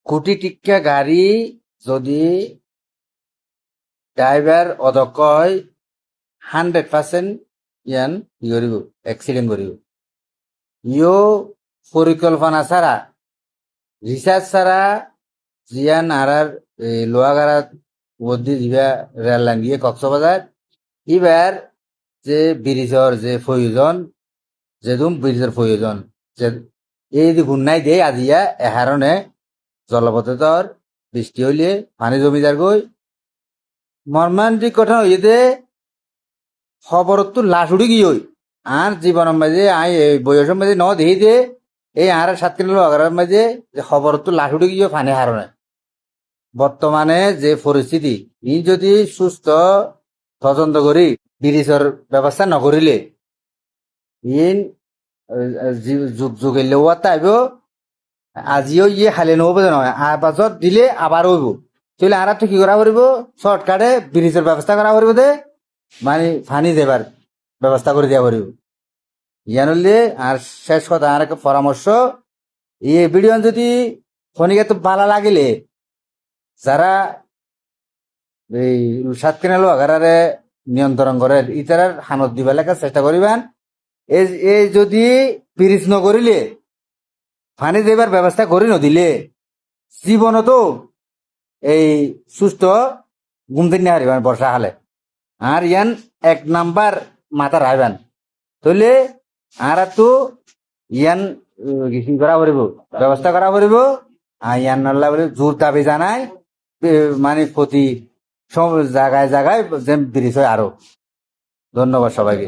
কোটি টিক্কা গাড়ি যদি ড্রাইভার অদক্ষ হয় 100% ইয়ান করিব এক্সিডেন্ট করিব ইও পরিকল্পনা ছাড়া রিসার্চ ছাড়া জিয়ান আর লোহাগাড়া বদ্দি দিবা রেল লাইন গিয়ে কক্সবাজার এবার যে ব্রিজর যে প্রয়োজন যেদুম ব্রিজের প্রয়োজন যে এই যে গুন্নাই দিয়ে আজিয়া এহারণে জলপথে তোর বৃষ্টি হইলে পানি জমি যার গই মর্মান্তিক কথা হইতে খবরত লাশ উড়ি গিয়ে আর জীবনের মাঝে আই বয়সের মাঝে ন দেখি দে এই আর 7 কিলো আগার মাঝে যে খবরত লাশ উড়ি গিয়ে পানি হারণে বর্তমানে যে পরিস্থিতি ই যদি সুস্থ তদন্ত করি ব্রিজের ব্যবস্থা নকরিলে ইন যুগ যুগ এলে তাইব আজিও ইয়ে খালি নহব নহয় আর পাছত দিলে আবার হইব তাহলে আর তো কি করা করব শর্টকাটে ব্রিজের ব্যবস্থা করা করব দে মানে ফানি দেবার ব্যবস্থা করে দেওয়া করব ইয়ানলে আর শেষ কথা আর একটা পরামর্শ এই ভিডিও যদি ফোনিকে তো ভালো লাগিলে যারা এই 7 কিলো আগারে নিয়ন্ত্রণ করে ইতার হানত দিবা লেখার চেষ্টা করিবেন এই যদি ব্রিজ নকরিলে পানি দেবার ব্যবস্থা করে নদিলে জীবনত এই সুস্থ ঘুমতে নিয়ে হারিবেন বর্ষা হালে আর ইয়ান 1 নাম্বার মাথা রাখবেন তাহলে আর তো ইয়ান কি করা করিব ব্যবস্থা করা করিব আর ইয়ান নাল্লা বলে জোর দাবি জানাই মানে প্রতি সব জায়গায় জায়গায় যে ব্রিজ হয় আরো ধন্যবাদ সবাইকে